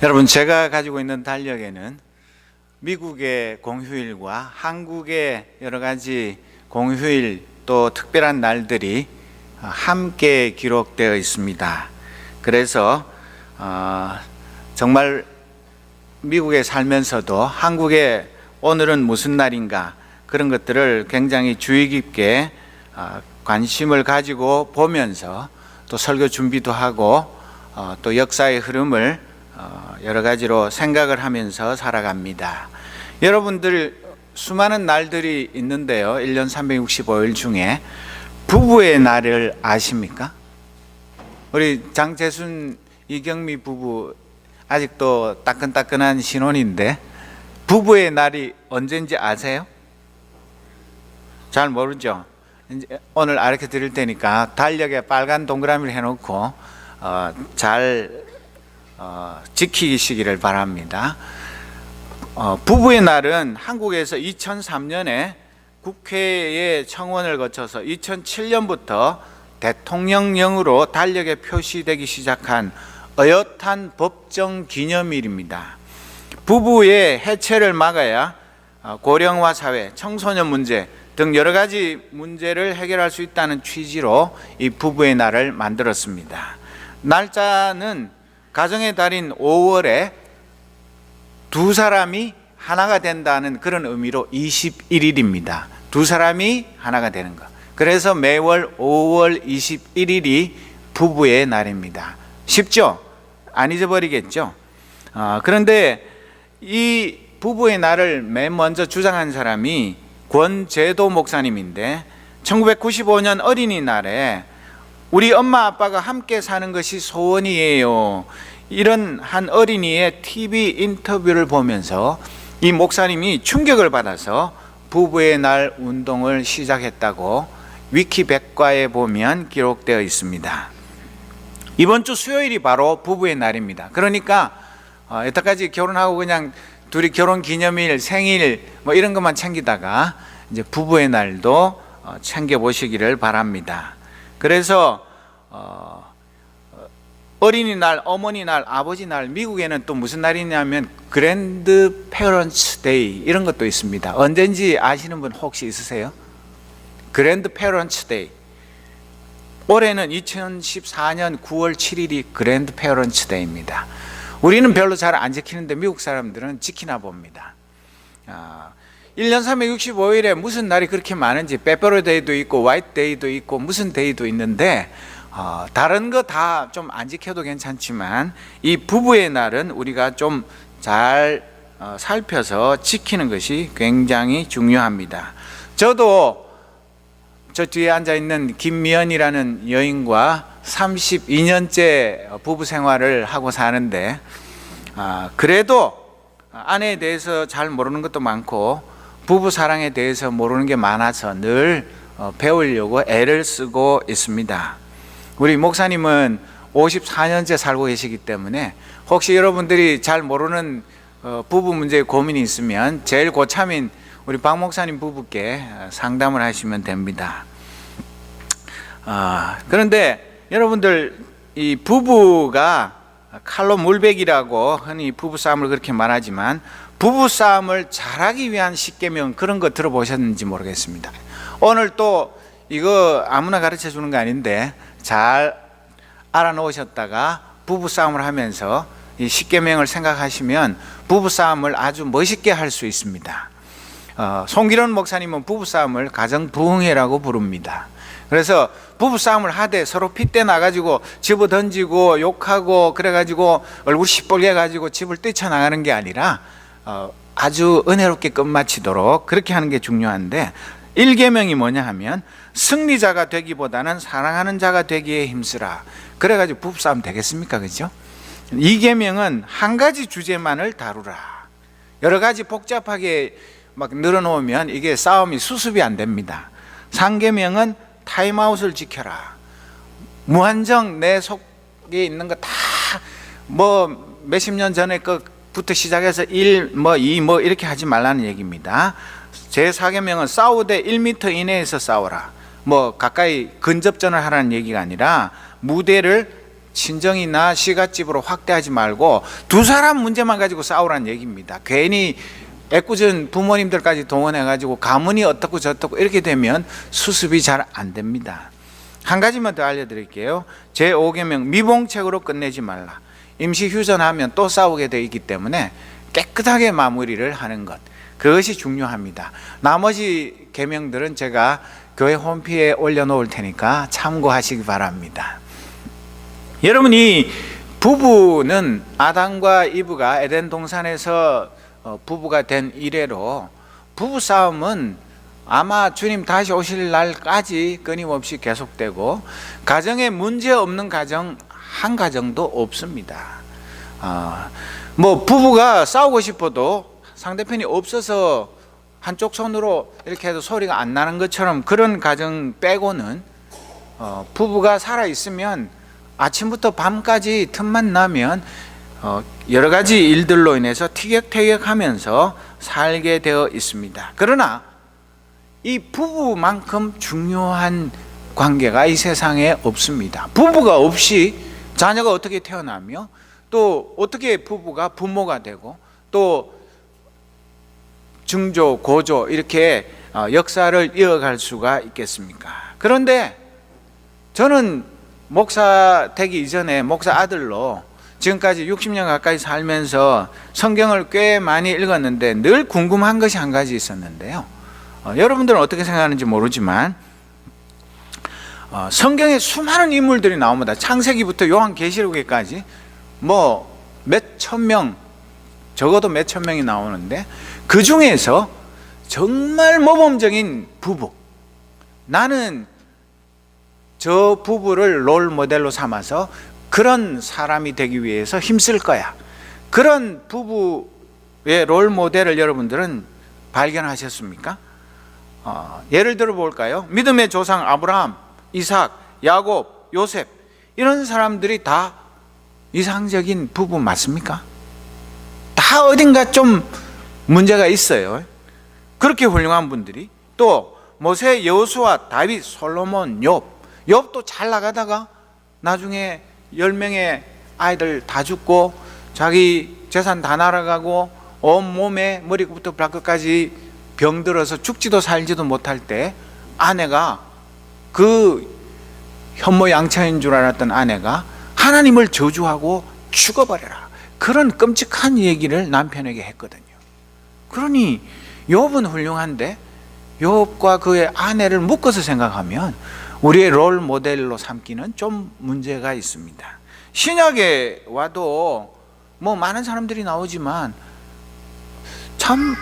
여러분, 제가 가지고 있는 달력에는 미국의 공휴일과 한국의 여러 가지 공휴일 또 특별한 날들이 함께 기록되어 있습니다. 그래서 정말 미국에 살면서도 한국의 오늘은 무슨 날인가 그런 것들을 굉장히 주의 깊게 관심을 가지고 보면서 또 설교 준비도 하고 또 역사의 흐름을 여러 가지로 생각을 하면서 살아갑니다. 여러분들 수많은 날들이 있는데요, 1년 365일 중에 부부의 날을 아십니까? 우리 장재순, 이경미 부부 아직도 따끈따끈한 신혼인데 부부의 날이 언제인지 아세요? 잘 모르죠? 오늘 알려 드릴 테니까 달력에 빨간 동그라미를 해놓고 잘 지키시기를 바랍니다. 부부의 날은 한국에서 2003년에 국회의 청원을 거쳐서 2007년부터 대통령령으로 달력에 표시되기 시작한 어엿한 법정 기념일입니다. 부부의 해체를 막아야 고령화 사회, 청소년 문제 등 여러 가지 문제를 해결할 수 있다는 취지로 이 부부의 날을 만들었습니다. 날짜는 가정의 달인 5월에 두 사람이 하나가 된다는 그런 의미로 21일입니다. 두 사람이 하나가 되는 것. 그래서 매월 5월 21일이 부부의 날입니다. 쉽죠? 안 잊어버리겠죠? 그런데 이 부부의 날을 맨 먼저 주장한 사람이 권제도 목사님인데 1995년 어린이날에 우리 엄마 아빠가 함께 사는 것이 소원이에요, 이런 한 어린이의 TV 인터뷰를 보면서 이 목사님이 충격을 받아서 부부의 날 운동을 시작했다고 위키백과에 보면 기록되어 있습니다. 이번 주 수요일이 바로 부부의 날입니다. 그러니까 여태까지 결혼하고 그냥 둘이 결혼 기념일, 생일 뭐 이런 것만 챙기다가 이제 부부의 날도 챙겨보시기를 바랍니다. 그래서 어린이날, 어머니날, 아버지날, 미국에는 또 무슨 날이냐면 그랜드 페런츠 데이 이런 것도 있습니다. 언젠지 아시는 분 혹시 있으세요? 그랜드 페런츠 데이. 올해는 2014년 9월 7일이 그랜드 페런츠 데이입니다. 우리는 별로 잘 안 지키는데 미국 사람들은 지키나 봅니다. 1년 365일에 무슨 날이 그렇게 많은지, 페퍼로 데이도 있고 화이트 데이도 있고 무슨 데이도 있는데 다른 거 다 좀 안 지켜도 괜찮지만 이 부부의 날은 우리가 좀 잘 살펴서 지키는 것이 굉장히 중요합니다. 저도 저 뒤에 앉아 있는 김미연이라는 여인과 32년째 부부 생활을 하고 사는데 그래도 아내에 대해서 잘 모르는 것도 많고 부부 사랑에 대해서 모르는 게 많아서 늘 배우려고 애를 쓰고 있습니다. 우리 목사님은 54년째 살고 계시기 때문에 혹시 여러분들이 잘 모르는 부부 문제에 고민이 있으면 제일 고참인 우리 박 목사님 부부께 상담을 하시면 됩니다. 그런데 여러분들, 이 부부가 칼로 물베기라고 흔히 부부싸움을 그렇게 말하지만 부부싸움을 잘하기 위한 십계명, 그런 거 들어보셨는지 모르겠습니다. 오늘 또 이거 아무나 가르쳐 주는 거 아닌데 잘 알아놓으셨다가 부부싸움을 하면서 이 십계명을 생각하시면 부부싸움을 아주 멋있게 할 수 있습니다. 송기론 목사님은 부부싸움을 가정부흥회라고 부릅니다. 그래서 부부싸움을 하되 서로 핏대 나가지고 집어던지고 욕하고 그래가지고 얼굴 시뻘게 해가지고 집을 뛰쳐나가는 게 아니라 아주 은혜롭게 끝마치도록 그렇게 하는 게 중요한데, 1계명이 뭐냐 하면 승리자가 되기보다는 사랑하는 자가 되기에 힘쓰라. 그래가지고 부부싸움 되겠습니까? 그죠? 2계명은 한 가지 주제만을 다루라. 여러 가지 복잡하게 막 늘어놓으면 이게 싸움이 수습이 안 됩니다. 3계명은 타임아웃을 지켜라. 무한정 내 속에 있는 거 다 뭐 몇십 년 전에 부터 시작해서 1, 2 이렇게 하지 말라는 얘기입니다. 제4계명은 싸우되 1m 이내에서 싸워라. 가까이 근접전을 하라는 얘기가 아니라 무대를 친정이나 시갓집으로 확대하지 말고 두 사람 문제만 가지고 싸우라는 얘기입니다. 괜히 애꿎은 부모님들까지 동원해가지고 가문이 어떻고 저떻고 이렇게 되면 수습이 잘 안 됩니다. 한 가지만 더 알려드릴게요. 제5계명 미봉책으로 끝내지 말라. 임시 휴전하면 또 싸우게 되어 있기 때문에 깨끗하게 마무리를 하는 것, 그것이 중요합니다. 나머지 계명들은 제가 교회 홈페이지에 올려놓을 테니까 참고하시기 바랍니다. 여러분이 부부는 아담과 이브가 에덴 동산에서 부부가 된 이래로 부부싸움은 아마 주님 다시 오실 날까지 끊임없이 계속되고, 가정에 문제 없는 가정 한 가정도 없습니다. 뭐 부부가 싸우고 싶어도 상대편이 없어서 한쪽 손으로 이렇게 해도 소리가 안 나는 것처럼 그런 가정 빼고는 부부가 살아 있으면 아침부터 밤까지 틈만 나면 여러 가지 일들로 인해서 티격태격하면서 살게 되어 있습니다. 그러나 이 부부만큼 중요한 관계가 이 세상에 없습니다. 부부가 없이 자녀가 어떻게 태어나며 또 어떻게 부부가 부모가 되고 또 증조, 고조 이렇게 역사를 이어갈 수가 있겠습니까? 그런데 저는 목사 되기 이전에 목사 아들로 지금까지 60년 가까이 살면서 성경을 꽤 많이 읽었는데 늘 궁금한 것이 한 가지 있었는데요. 여러분들은 어떻게 생각하는지 모르지만 성경에 수많은 인물들이 나옵니다. 창세기부터 요한계시록에까지 뭐 몇천 명, 적어도 몇천 명이 나오는데 그 중에서 정말 모범적인 부부, 나는 저 부부를 롤 모델로 삼아서 그런 사람이 되기 위해서 힘쓸 거야, 그런 부부의 롤 모델을 여러분들은 발견하셨습니까? 예를 들어 볼까요? 믿음의 조상 아브라함, 이삭, 야곱, 요셉, 이런 사람들이 다 이상적인 부부 맞습니까? 다 어딘가 좀 문제가 있어요. 그렇게 훌륭한 분들이, 또 모세, 여호수아, 다윗, 솔로몬, 욥도 잘 나가다가 나중에 10명의 아이들 다 죽고 자기 재산 다 날아가고 온몸에 머리부터 발끝까지 병들어서 죽지도 살지도 못할 때 아내가, 그 현모양처인 줄 알았던 아내가 하나님을 저주하고 죽어버려라, 그런 끔찍한 얘기를 남편에게 했거든요. 그러니 욥은 훌륭한데 욥과 그의 아내를 묶어서 생각하면 우리의 롤 모델로 삼기는 좀 문제가 있습니다. 신약에 와도 뭐 많은 사람들이 나오지만 참,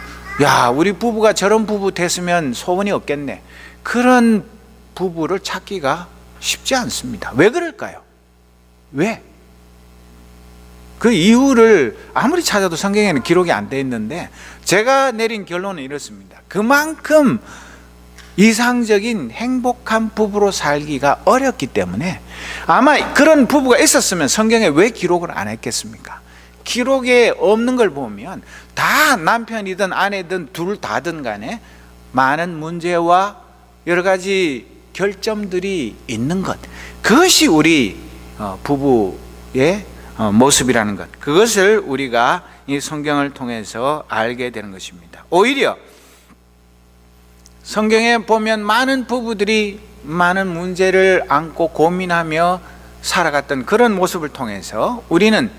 우리 부부가 저런 부부 됐으면 소원이 없겠네, 그런 부부를 찾기가 쉽지 않습니다. 왜 그럴까요? 왜? 그 이유를 아무리 찾아도 성경에는 기록이 안 돼 있는데 제가 내린 결론은 이렇습니다. 그만큼 이상적인 행복한 부부로 살기가 어렵기 때문에, 아마 그런 부부가 있었으면 성경에 왜 기록을 안 했겠습니까? 기록에 없는 걸 보면 다 남편이든 아내든 둘 다든 간에 많은 문제와 여러 가지 결점들이 있는 것, 그것이 우리 부부의 모습이라는 것, 그것을 우리가 이 성경을 통해서 알게 되는 것입니다. 오히려 성경에 보면 많은 부부들이 많은 문제를 안고 고민하며 살아갔던 그런 모습을 통해서 우리는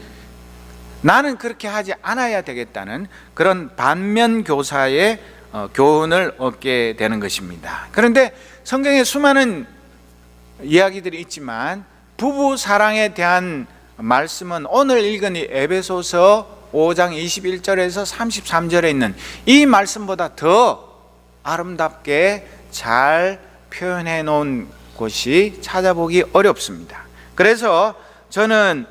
나는 그렇게 하지 않아야 되겠다는 그런 반면 교사의 교훈을 얻게 되는 것입니다. 그런데 성경에 수많은 이야기들이 있지만 부부 사랑에 대한 말씀은 오늘 읽은 이 에베소서 5장 21절에서 33절에 있는 이 말씀보다 더 아름답게 잘 표현해 놓은 곳이 찾아보기 어렵습니다. 그래서 저는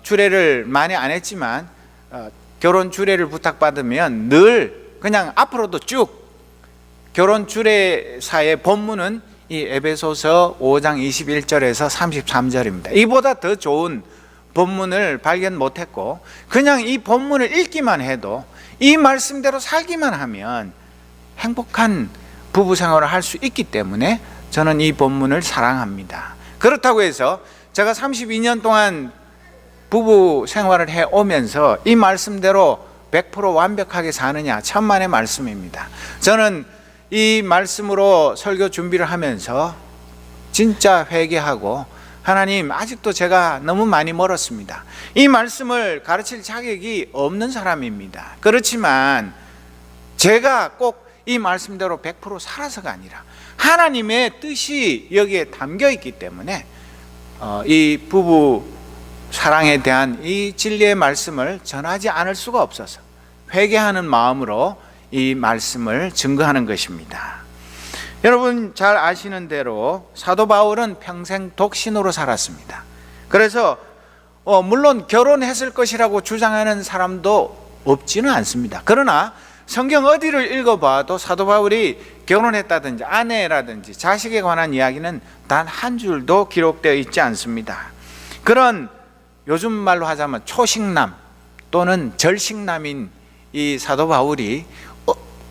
주례를 많이 안 했지만 결혼 주례를 부탁받으면 늘 그냥 앞으로도 쭉 결혼 주례사의 본문은 이 에베소서 5장 21절에서 33절입니다. 이보다 더 좋은 본문을 발견 못했고 그냥 이 본문을 읽기만 해도 이 말씀대로 살기만 하면 행복한 부부 생활을 할 수 있기 때문에 저는 이 본문을 사랑합니다. 그렇다고 해서 제가 32년 동안 부부 생활을 해 오면서 이 말씀대로 100% 완벽하게 사느냐, 천만의 말씀입니다. 저는 이 말씀으로 설교 준비를 하면서 진짜 회개하고, 하나님, 아직도 제가 너무 많이 멀었습니다. 이 말씀을 가르칠 자격이 없는 사람입니다. 그렇지만 제가 꼭 이 말씀대로 100% 살아서가 아니라 하나님의 뜻이 여기에 담겨 있기 때문에 이 부부 사랑에 대한 이 진리의 말씀을 전하지 않을 수가 없어서 회개하는 마음으로 이 말씀을 증거하는 것입니다. 여러분 잘 아시는 대로 사도 바울은 평생 독신으로 살았습니다. 그래서 물론 결혼했을 것이라고 주장하는 사람도 없지는 않습니다. 그러나 성경 어디를 읽어봐도 사도 바울이 결혼했다든지 아내라든지 자식에 관한 이야기는 단 한 줄도 기록되어 있지 않습니다. 그런 요즘 말로 하자면 초식남 또는 절식남인 이 사도 바울이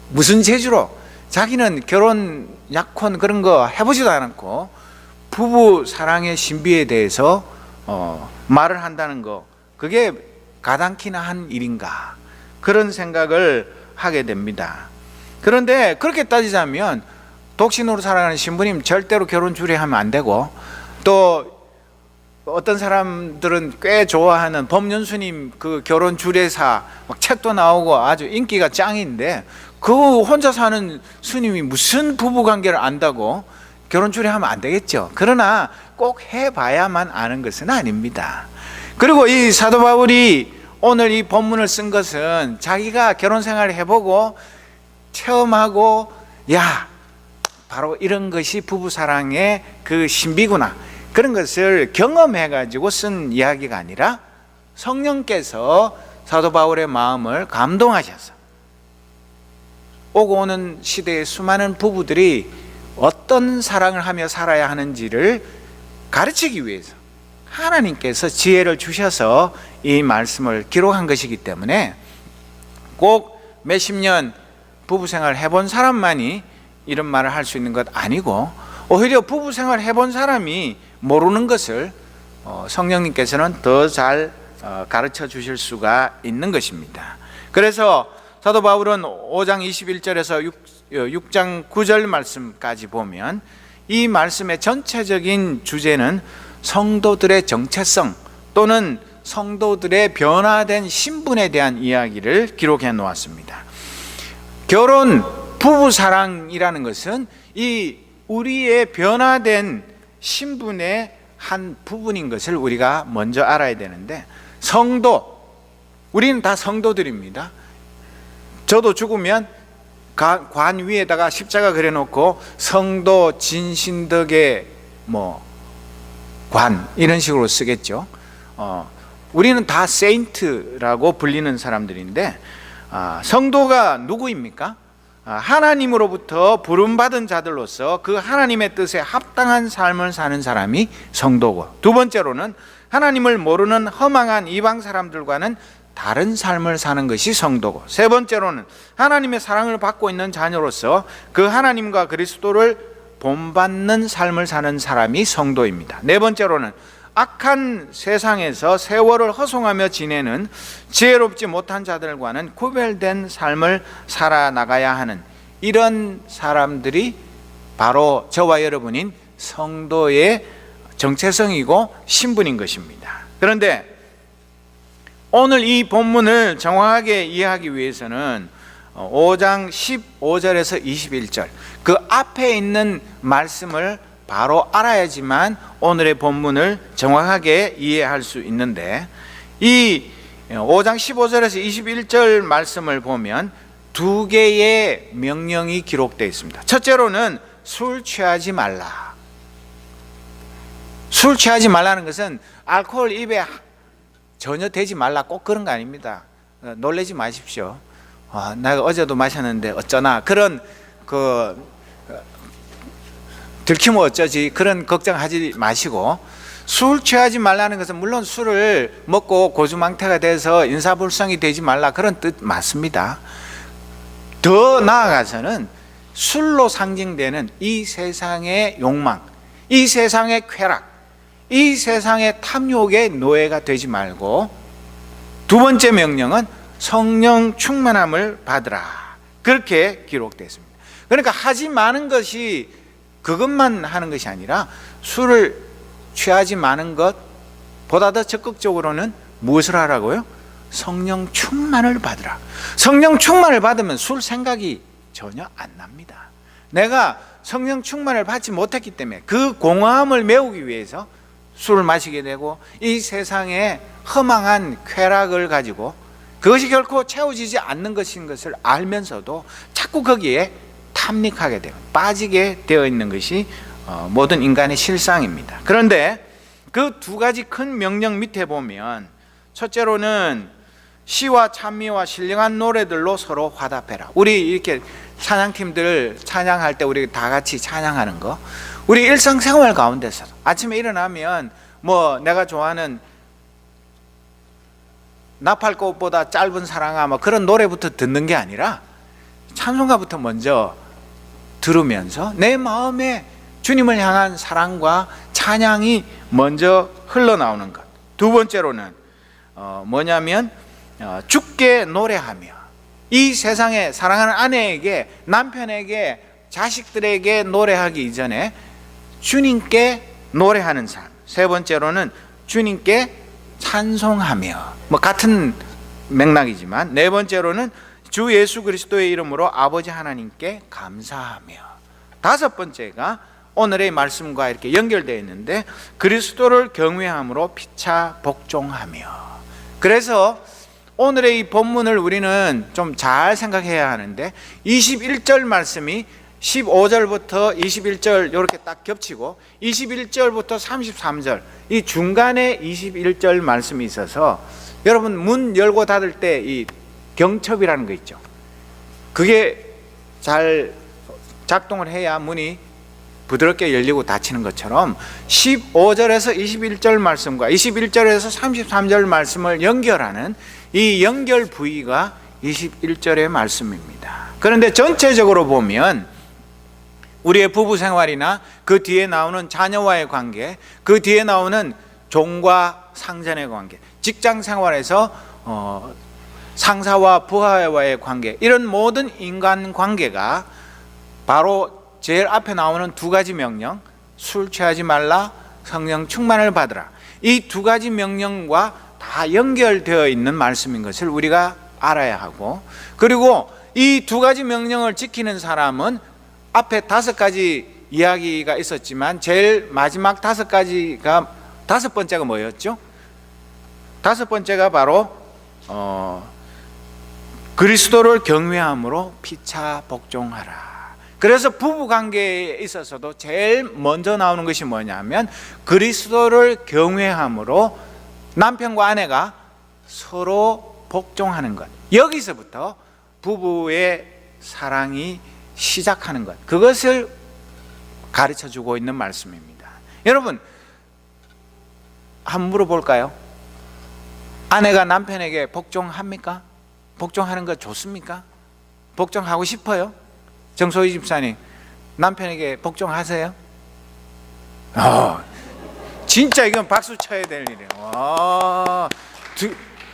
무슨 재주로, 자기는 결혼 약혼 그런 거 해보지도 않았고 부부 사랑의 신비에 대해서 말을 한다는 거, 그게 가당키나 한 일인가, 그런 생각을 하게 됩니다. 그런데 그렇게 따지자면 독신으로 살아가는 신부님 절대로 결혼 주례하면 안 되고, 또 어떤 사람들은 꽤 좋아하는 법륜스님 그 결혼 주례사 막 책도 나오고 아주 인기가 짱인데, 그 혼자 사는 스님이 무슨 부부관계를 안다고 결혼 주례하면 안 되겠죠. 그러나 꼭 해봐야만 아는 것은 아닙니다. 그리고 이 사도 바울이 오늘 이 본문을 쓴 것은 자기가 결혼 생활을 해보고 체험하고, 야, 바로 이런 것이 부부사랑의 그 신비구나, 그런 것을 경험해가지고 쓴 이야기가 아니라 성령께서 사도 바울의 마음을 감동하셔서 오고 오는 시대의 수많은 부부들이 어떤 사랑을 하며 살아야 하는지를 가르치기 위해서 하나님께서 지혜를 주셔서 이 말씀을 기록한 것이기 때문에 꼭 몇십 년 부부생활 해본 사람만이 이런 말을 할 수 있는 것 아니고, 오히려 부부생활 해본 사람이 모르는 것을 성령님께서는 더 잘 가르쳐 주실 수가 있는 것입니다. 그래서 사도 바울은 5장 21절에서 6장 9절 말씀까지 보면 이 말씀의 전체적인 주제는 성도들의 정체성 또는 성도들의 변화된 신분에 대한 이야기를 기록해 놓았습니다. 결혼, 부부사랑이라는 것은 이 우리의 변화된 신분의 한 부분인 것을 우리가 먼저 알아야 되는데, 성도, 우리는 다 성도들입니다. 저도 죽으면 관 위에다가 십자가 그려놓고 성도 진신덕의 관 이런 식으로 쓰겠죠. 우리는 다 세인트라고 불리는 사람들인데, 성도가 누구입니까? 하나님으로부터 부름받은 자들로서 그 하나님의 뜻에 합당한 삶을 사는 사람이 성도고, 두 번째로는 하나님을 모르는 허망한 이방 사람들과는 다른 삶을 사는 것이 성도고, 세 번째로는 하나님의 사랑을 받고 있는 자녀로서 그 하나님과 그리스도를 본받는 삶을 사는 사람이 성도입니다. 네 번째로는 악한 세상에서 세월을 허송하며 지내는 지혜롭지 못한 자들과는 구별된 삶을 살아나가야 하는 이런 사람들이 바로 저와 여러분인 성도의 정체성이고 신분인 것입니다. 그런데 오늘 이 본문을 정확하게 이해하기 위해서는 5장 15절에서 21절 그 앞에 있는 말씀을 바로 알아야지만 오늘의 본문을 정확하게 이해할 수 있는데, 이 5장 15절에서 21절 말씀을 보면 두 개의 명령이 기록되어 있습니다. 첫째로는 술 취하지 말라. 술 취하지 말라는 것은 알코올 입에 전혀 대지 말라, 꼭 그런 거 아닙니다. 놀라지 마십시오. 내가 어제도 마셨는데 어쩌나 그런 들키면 어쩌지 그런 걱정하지 마시고, 술 취하지 말라는 것은 물론 술을 먹고 고주망태가 돼서 인사불성이 되지 말라 그런 뜻 맞습니다. 더 나아가서는 술로 상징되는 이 세상의 욕망, 이 세상의 쾌락, 이 세상의 탐욕의 노예가 되지 말고, 두 번째 명령은 성령 충만함을 받으라. 그렇게 기록되어 있습니다. 그러니까 하지 마는 것이 그것만 하는 것이 아니라 술을 취하지 마는 것보다 더 적극적으로는 무엇을 하라고요? 성령 충만을 받으라. 성령 충만을 받으면 술 생각이 전혀 안 납니다. 내가 성령 충만을 받지 못했기 때문에 그 공허함을 메우기 위해서 술을 마시게 되고, 이 세상에 허망한 쾌락을 가지고 그것이 결코 채워지지 않는 것인 것을 알면서도 자꾸 거기에 탐닉하게 되고 빠지게 되어 있는 것이 모든 인간의 실상입니다. 그런데 그 두 가지 큰 명령 밑에 보면, 첫째로는 시와 찬미와 신령한 노래들로 서로 화답해라. 우리 이렇게 찬양팀들 찬양할 때 우리 다 같이 찬양하는 거, 우리 일상생활 가운데서 아침에 일어나면 뭐 내가 좋아하는 나팔꽃보다 짧은 사랑아 뭐 그런 노래부터 듣는 게 아니라 찬송가부터 먼저 들으면서 내 마음에 주님을 향한 사랑과 찬양이 먼저 흘러나오는 것. 두 번째로는 뭐냐면 주께 노래하며, 이 세상에 사랑하는 아내에게, 남편에게, 자식들에게 노래하기 이전에 주님께 노래하는 삶. 세 번째로는 주님께 찬송하며, 뭐 같은 맥락이지만, 네 번째로는 주 예수 그리스도의 이름으로 아버지 하나님께 감사하며, 다섯 번째가 오늘의 말씀과 이렇게 연결되어 있는데 그리스도를 경외함으로 피차 복종하며. 그래서 오늘의 이 본문을 우리는 좀 잘 생각해야 하는데, 21절 말씀이 15절부터 21절 이렇게 딱 겹치고 21절부터 33절 이 중간에 21절 말씀이 있어서, 여러분 문 열고 닫을 때 이 경첩이라는 거 있죠. 그게 잘 작동을 해야 문이 부드럽게 열리고 닫히는 것처럼 15절에서 21절 말씀과 21절에서 33절 말씀을 연결하는 이 연결 부위가 21절의 말씀입니다. 그런데 전체적으로 보면 우리의 부부 생활이나 그 뒤에 나오는 자녀와의 관계, 그 뒤에 나오는 종과 상전의 관계, 직장 생활에서 상사와 부하와의 관계, 이런 모든 인간 관계가 바로 제일 앞에 나오는 두 가지 명령, 술 취하지 말라, 성령 충만을 받으라, 이 두 가지 명령과 다 연결되어 있는 말씀인 것을 우리가 알아야 하고, 그리고 이 두 가지 명령을 지키는 사람은 앞에 다섯 가지 이야기가 있었지만 제일 마지막 다섯 번째가 뭐였죠? 다섯 번째가 바로 그리스도를 경외함으로 피차 복종하라. 그래서 부부관계에 있어서도 제일 먼저 나오는 것이 뭐냐면 그리스도를 경외함으로 남편과 아내가 서로 복종하는 것. 여기서부터 부부의 사랑이 시작하는 것, 그것을 가르쳐주고 있는 말씀입니다. 여러분 한번 물어볼까요? 아내가 남편에게 복종합니까? 복종하는 거 좋습니까? 복종하고 싶어요? 정소희 집사님, 남편에게 복종하세요? 진짜 이건 박수 쳐야 될 일이에요.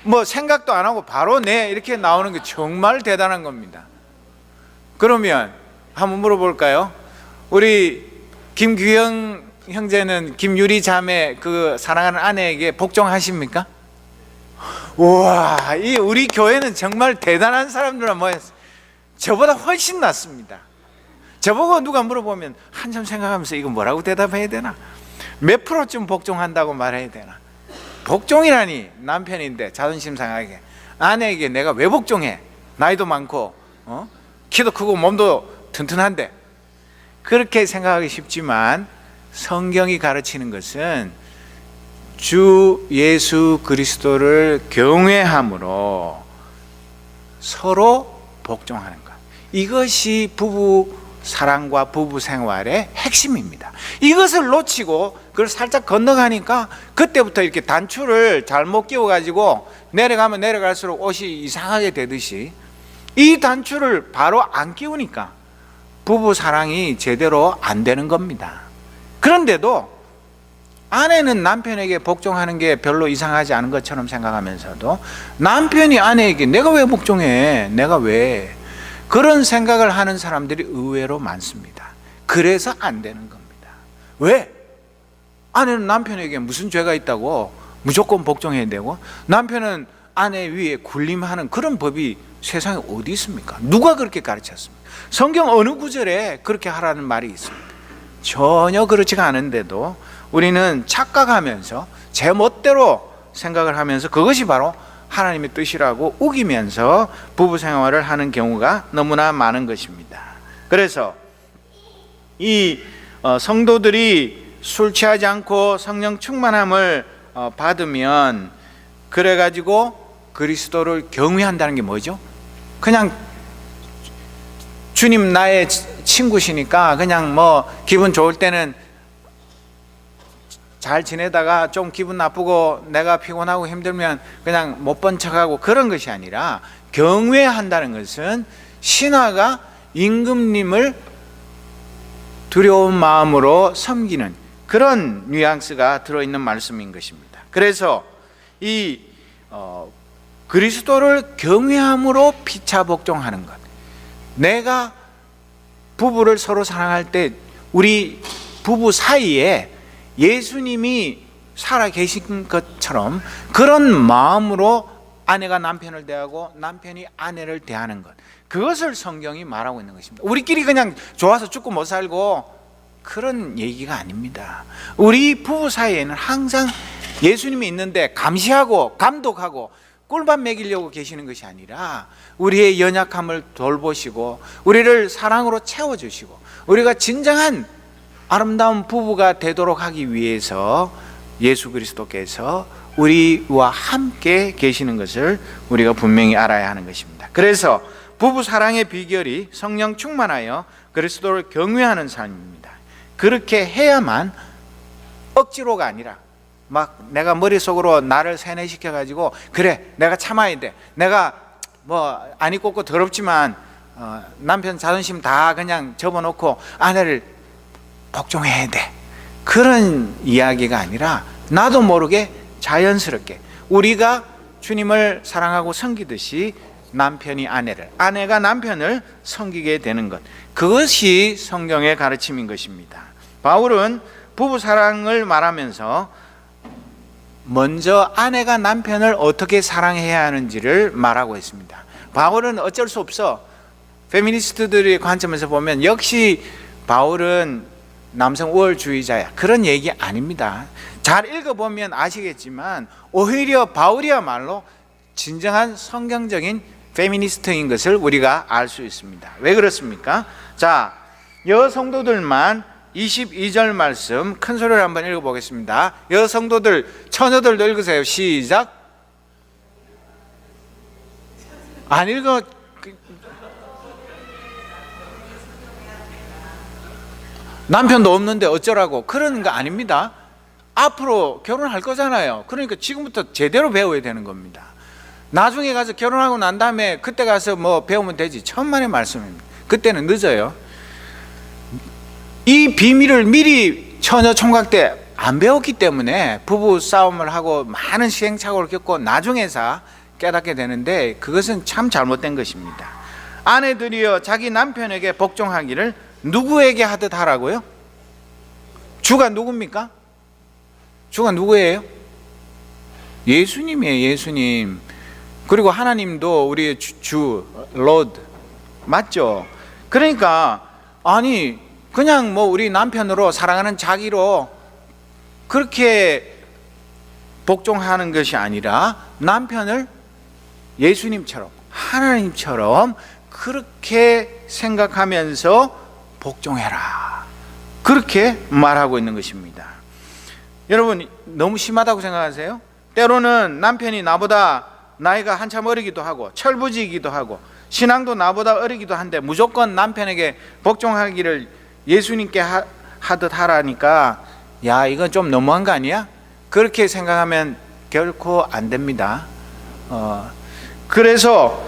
뭐 생각도 안 하고 바로 네 이렇게 나오는 게 정말 대단한 겁니다. 그러면 한번 물어볼까요? 우리 김규영 형제는 김유리 자매 그 사랑하는 아내에게 복종하십니까? 우와, 우리 교회는 정말 대단한 사람들만 모였어요. 저보다 훨씬 낫습니다. 저보고 누가 물어보면 한참 생각하면서 이거 뭐라고 대답해야 되나? 몇 프로쯤 복종한다고 말해야 되나? 복종이라니, 남편인데 자존심 상하게 아내에게 내가 왜 복종해? 나이도 많고 키도 크고 몸도 튼튼한데. 그렇게 생각하기 쉽지만 성경이 가르치는 것은 주 예수 그리스도를 경외함으로 서로 복종하는 것, 이것이 부부 사랑과 부부 생활의 핵심입니다. 이것을 놓치고 그걸 살짝 건너가니까 그때부터 이렇게 단추를 잘못 끼워가지고 내려가면 내려갈수록 옷이 이상하게 되듯이, 이 단추를 바로 안 끼우니까 부부 사랑이 제대로 안 되는 겁니다. 그런데도 아내는 남편에게 복종하는 게 별로 이상하지 않은 것처럼 생각하면서도 남편이 아내에게 내가 왜 복종해? 내가 왜? 그런 생각을 하는 사람들이 의외로 많습니다. 그래서 안 되는 겁니다. 왜? 아내는 남편에게 무슨 죄가 있다고 무조건 복종해야 되고, 남편은 아내 위에 군림하는 그런 법이 세상에 어디 있습니까? 누가 그렇게 가르쳤습니까? 성경 어느 구절에 그렇게 하라는 말이 있습니까? 전혀 그렇지가 않은데도 우리는 착각하면서 제 멋대로 생각을 하면서 그것이 바로 하나님의 뜻이라고 우기면서 부부 생활을 하는 경우가 너무나 많은 것입니다. 그래서 이 성도들이 술 취하지 않고 성령 충만함을 받으면 그래가지고 그리스도를 경외한다는 게 뭐죠? 그냥 주님 나의 친구시니까 그냥 뭐 기분 좋을 때는 잘 지내다가 좀 기분 나쁘고 내가 피곤하고 힘들면 그냥 못 본 척하고 그런 것이 아니라, 경외한다는 것은 신하가 임금님을 두려운 마음으로 섬기는 그런 뉘앙스가 들어있는 말씀인 것입니다. 그래서 이 그리스도를 경외함으로 피차 복종하는 것, 내가 부부를 서로 사랑할 때 우리 부부 사이에 예수님이 살아 계신 것처럼 그런 마음으로 아내가 남편을 대하고 남편이 아내를 대하는 것, 그것을 성경이 말하고 있는 것입니다. 우리끼리 그냥 좋아서 죽고 못 살고 그런 얘기가 아닙니다. 우리 부부 사이에는 항상 예수님이 있는데 감시하고 감독하고 꿀밥 먹이려고 계시는 것이 아니라 우리의 연약함을 돌보시고 우리를 사랑으로 채워주시고 우리가 진정한 아름다운 부부가 되도록 하기 위해서 예수 그리스도께서 우리와 함께 계시는 것을 우리가 분명히 알아야 하는 것입니다. 그래서 부부 사랑의 비결이 성령 충만하여 그리스도를 경외하는 삶입니다. 그렇게 해야만, 억지로가 아니라 막 내가 머릿속으로 나를 세뇌시켜 가지고 그래 내가 참아야 돼, 내가 뭐 아니 꼽고 더럽지만 남편 자존심 다 그냥 접어놓고 아내를 복종해야 돼, 그런 이야기가 아니라 나도 모르게 자연스럽게 우리가 주님을 사랑하고 섬기듯이 남편이 아내를, 아내가 남편을 섬기게 되는 것, 그것이 성경의 가르침인 것입니다. 바울은 부부 사랑을 말하면서 먼저 아내가 남편을 어떻게 사랑해야 하는지를 말하고 있습니다. 바울은 어쩔 수 없어, 페미니스트들의 관점에서 보면 역시 바울은 남성 우월주의자야, 그런 얘기 아닙니다. 잘 읽어보면 아시겠지만 오히려 바울이야말로 진정한 성경적인 페미니스트인 것을 우리가 알 수 있습니다. 왜 그렇습니까? 자, 여성도들만 22절 말씀 큰 소리로 한번 읽어보겠습니다. 여성도들, 처녀들도 읽으세요. 시작. 안 읽어. 남편도 없는데 어쩌라고, 그런 거 아닙니다. 앞으로 결혼할 거잖아요. 그러니까 지금부터 제대로 배워야 되는 겁니다. 나중에 가서 결혼하고 난 다음에 그때 가서 뭐 배우면 되지, 천만의 말씀입니다. 그때는 늦어요. 이 비밀을 미리 처녀 총각 때 안 배웠기 때문에 부부 싸움을 하고 많은 시행착오를 겪고 나중에서 깨닫게 되는데, 그것은 참 잘못된 것입니다. 아내들이여 자기 남편에게 복종하기를 누구에게 하듯 하라고요? 주가 누굽니까? 주가 누구예요? 예수님이에요. 예수님. 그리고 하나님도 우리의 주 로드 맞죠? 그러니까 아니 그냥 뭐 우리 남편으로 사랑하는 자기로 그렇게 복종하는 것이 아니라 남편을 예수님처럼 하나님처럼 그렇게 생각하면서 복종해라, 그렇게 말하고 있는 것입니다. 여러분 너무 심하다고 생각하세요? 때로는 남편이 나보다 나이가 한참 어리기도 하고 철부지이기도 하고 신앙도 나보다 어리기도 한데 무조건 남편에게 복종하기를 예수님께 하듯 하라니까, 야 이건 좀 너무한 거 아니야? 그렇게 생각하면 결코 안 됩니다. 그래서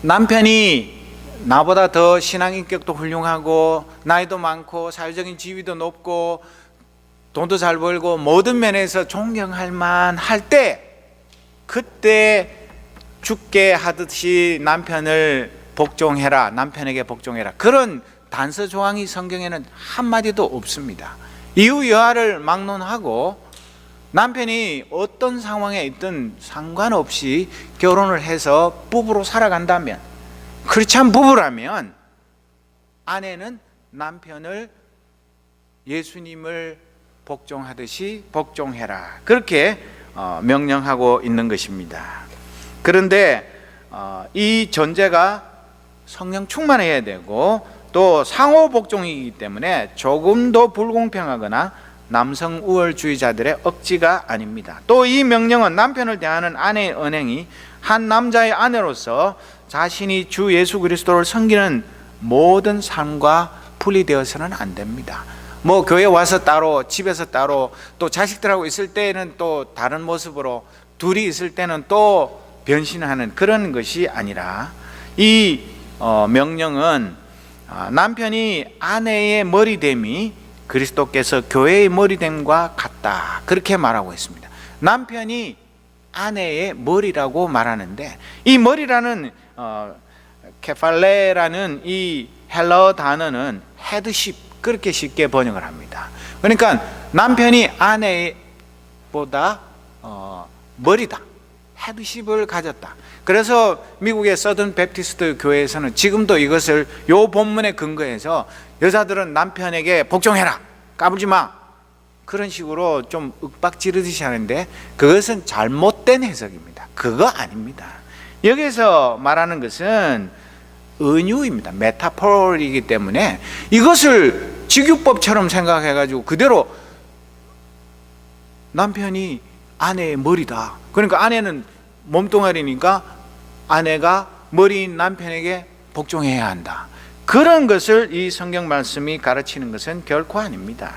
남편이 나보다 더 신앙 인격도 훌륭하고 나이도 많고 사회적인 지위도 높고 돈도 잘 벌고 모든 면에서 존경할 만할 때, 그때 죽게 하듯이 남편을 복종해라, 남편에게 복종해라, 그런 단서 조항이 성경에는 한마디도 없습니다. 이후 여하를 막론하고 남편이 어떤 상황에 있든 상관없이 결혼을 해서 부부로 살아간다면, 크리스찬 부부라면 아내는 남편을 예수님을 복종하듯이 복종해라, 그렇게 명령하고 있는 것입니다. 그런데 이 존재가 성령 충만해야 되고 또 상호 복종이기 때문에 조금도 불공평하거나 남성 우월주의자들의 억지가 아닙니다. 또 이 명령은 남편을 대하는 아내의 언행이 한 남자의 아내로서 자신이 주 예수 그리스도를 섬기는 모든 삶과 분리되어서는 안 됩니다. 뭐 교회 와서 따로, 집에서 따로, 또 자식들하고 있을 때는 또 다른 모습으로, 둘이 있을 때는 또 변신하는 그런 것이 아니라, 이 명령은 남편이 아내의 머리됨이 그리스도께서 교회의 머리됨과 같다, 그렇게 말하고 있습니다. 남편이 아내의 머리라고 말하는데, 이 머리라는 케팔레라는 이 헬러 단어는 헤드십, 그렇게 쉽게 번역을 합니다. 그러니까 남편이 아내보다 머리다, 헤드십을 가졌다. 그래서 미국의 서든 베프티스트 교회에서는 지금도 이것을 요 본문에 근거해서 여자들은 남편에게 복종해라, 까불지 마, 그런 식으로 좀 윽박지르듯이 하는데, 그것은 잘못된 해석입니다. 그거 아닙니다. 여기서 말하는 것은 은유입니다. 메타포이기 때문에 이것을 직유법처럼 생각해가지고 그대로 남편이 아내의 머리다, 그러니까 아내는 몸뚱아리니까 아내가 머리인 남편에게 복종해야 한다, 그런 것을 이 성경 말씀이 가르치는 것은 결코 아닙니다.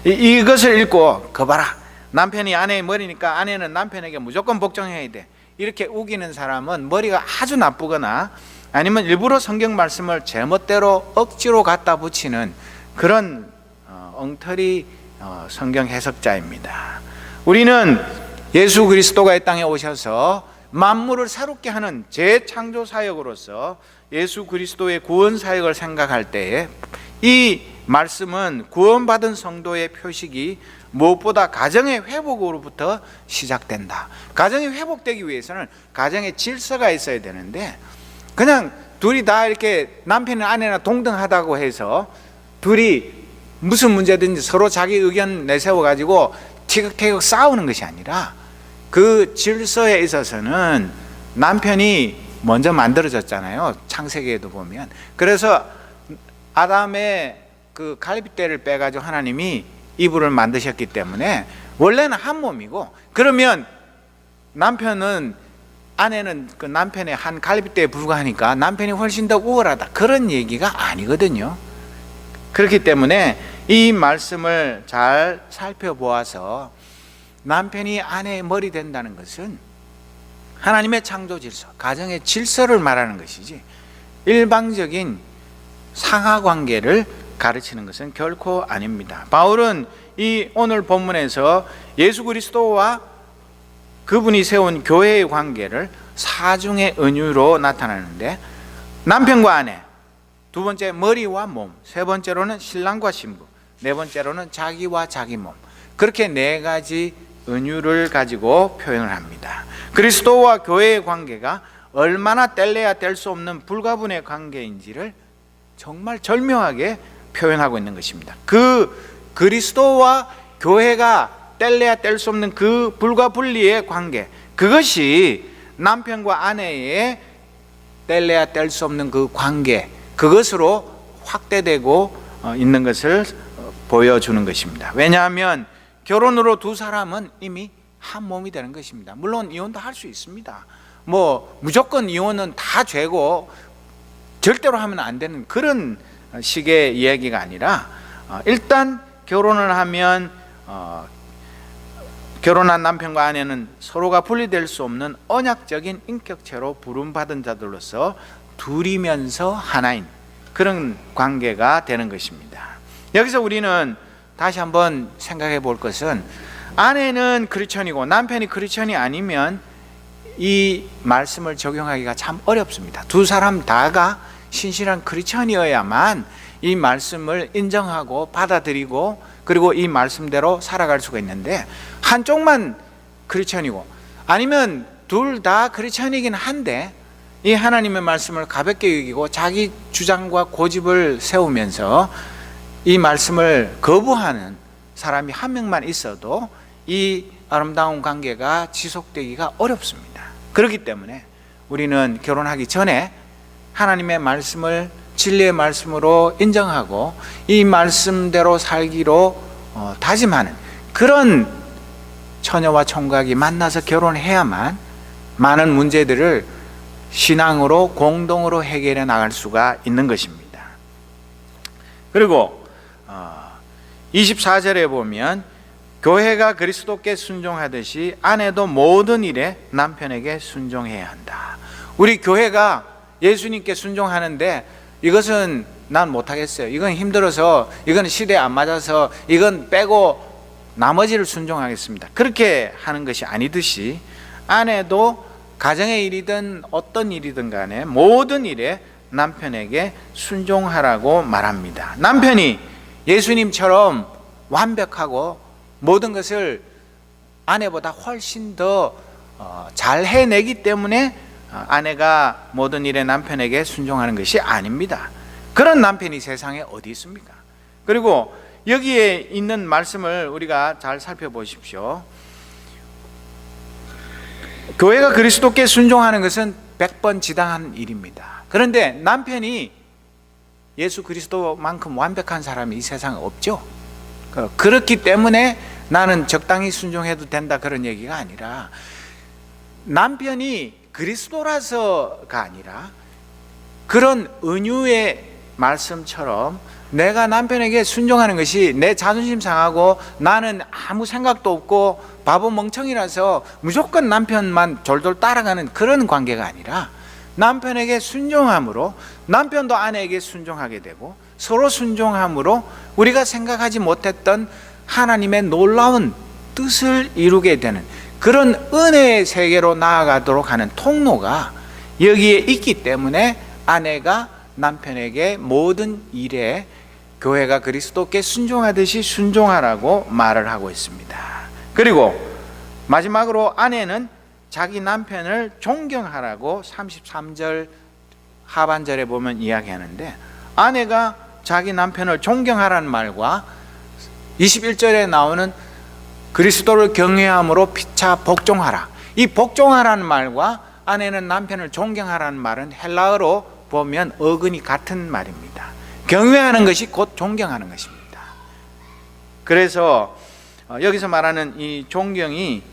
이것을 읽고, 거 봐라, 남편이 아내의 머리니까 아내는 남편에게 무조건 복종해야 돼, 이렇게 우기는 사람은 머리가 아주 나쁘거나 아니면 일부러 성경 말씀을 제멋대로 억지로 갖다 붙이는 그런 엉터리 성경 해석자입니다. 우리는 예수 그리스도가 이 땅에 오셔서 만물을 새롭게 하는 재창조 사역으로서 예수 그리스도의 구원 사역을 생각할 때에 이 말씀은 구원받은 성도의 표식이 무엇보다 가정의 회복으로부터 시작된다. 가정이 회복되기 위해서는 가정의 질서가 있어야 되는데, 그냥 둘이 다 이렇게 남편이나 아내나 동등하다고 해서 둘이 무슨 문제든지 서로 자기 의견 내세워가지고 티격태격 싸우는 것이 아니라, 그 질서에 있어서는 남편이 먼저 만들어졌잖아요, 창세기에도 보면. 그래서 아담의 그 갈빗대를 빼가지고 하나님이 이불을 만드셨기 때문에 원래는 한 몸이고, 그러면 아내는 그 남편의 한 갈빗대에 불과하니까 남편이 훨씬 더 우월하다, 그런 얘기가 아니거든요. 그렇기 때문에 이 말씀을 잘 살펴보아서 남편이 아내의 머리 된다는 것은 하나님의 창조 질서, 가정의 질서를 말하는 것이지 일방적인 상하 관계를 가르치는 것은 결코 아닙니다. 바울은 이 오늘 본문에서 예수 그리스도와 그분이 세운 교회의 관계를 사중의 은유로 나타나는데, 남편과 아내, 두 번째 머리와 몸, 세 번째로는 신랑과 신부, 네 번째로는 자기와 자기 몸, 그렇게 네 가지 은유를 가지고 표현을 합니다. 그리스도와 교회의 관계가 얼마나 뗄래야 뗄 수 없는 불가분의 관계인지를 정말 절묘하게 표현하고 있는 것입니다. 그 그리스도와 교회가 뗄래야 뗄 수 없는 그 불가분리의 관계, 그것이 남편과 아내의 뗄래야 뗄 수 없는 그 관계, 그것으로 확대되고 있는 것을 보여주는 것입니다. 왜냐하면 결혼으로 두 사람은 이미 한 몸이 되는 것입니다. 물론 이혼도 할 수 있습니다. 뭐 무조건 이혼은 다 죄고 절대로 하면 안 되는 그런 식의 이야기가 아니라, 일단 결혼을 하면 결혼한 남편과 아내는 서로가 분리될 수 없는 언약적인 인격체로 부름받은 자들로서 둘이면서 하나인 그런 관계가 되는 것입니다. 여기서 우리는 다시 한번 생각해 볼 것은, 아내는 크리스천이고 남편이 크리스천이 아니면 이 말씀을 적용하기가 참 어렵습니다. 두 사람 다가 신실한 크리스천이어야만 이 말씀을 인정하고 받아들이고 그리고 이 말씀대로 살아갈 수가 있는데, 한쪽만 크리스천이고 아니면 둘 다 크리스천이긴 한데 이 하나님의 말씀을 가볍게 여기고 자기 주장과 고집을 세우면서 이 말씀을 거부하는 사람이 한 명만 있어도 이 아름다운 관계가 지속되기가 어렵습니다. 그렇기 때문에 우리는 결혼하기 전에 하나님의 말씀을 진리의 말씀으로 인정하고 이 말씀대로 살기로 다짐하는 그런 처녀와 총각이 만나서 결혼해야만 많은 문제들을 신앙으로 공동으로 해결해 나갈 수가 있는 것입니다. 그리고 24절에 보면 교회가 그리스도께 순종하듯이 아내도 모든 일에 남편에게 순종해야 한다. 우리 교회가 예수님께 순종하는데 이것은 난 못하겠어요, 이건 힘들어서, 이건 시대에 안 맞아서, 이건 빼고 나머지를 순종하겠습니다, 그렇게 하는 것이 아니듯이 아내도 가정의 일이든 어떤 일이든 간에 모든 일에 남편에게 순종하라고 말합니다. 남편이 예수님처럼 완벽하고 모든 것을 아내보다 훨씬 더 잘 해내기 때문에 아내가 모든 일에 남편에게 순종하는 것이 아닙니다. 그런 남편이 세상에 어디 있습니까? 그리고 여기에 있는 말씀을 우리가 잘 살펴보십시오. 교회가 그리스도께 순종하는 것은 100번 지당한 일입니다. 그런데 남편이 예수 그리스도만큼 완벽한 사람이 이 세상에 없죠. 그렇기 때문에 나는 적당히 순종해도 된다, 그런 얘기가 아니라, 남편이 그리스도라서가 아니라 그런 은유의 말씀처럼 내가 남편에게 순종하는 것이 내 자존심 상하고 나는 아무 생각도 없고 바보 멍청이라서 무조건 남편만 졸졸 따라가는 그런 관계가 아니라, 남편에게 순종함으로 남편도 아내에게 순종하게 되고 서로 순종함으로 우리가 생각하지 못했던 하나님의 놀라운 뜻을 이루게 되는 그런 은혜의 세계로 나아가도록 하는 통로가 여기에 있기 때문에 아내가 남편에게 모든 일에 교회가 그리스도께 순종하듯이 순종하라고 말을 하고 있습니다. 그리고 마지막으로 아내는 자기 남편을 존경하라고 33절 하반절에 보면 이야기하는데, 아내가 자기 남편을 존경하라는 말과 21절에 나오는 그리스도를 경외함으로 피차 복종하라, 이 복종하라는 말과 아내는 남편을 존경하라는 말은 헬라어로 보면 어근이 같은 말입니다. 경외하는 것이 곧 존경하는 것입니다. 그래서 여기서 말하는 이 존경이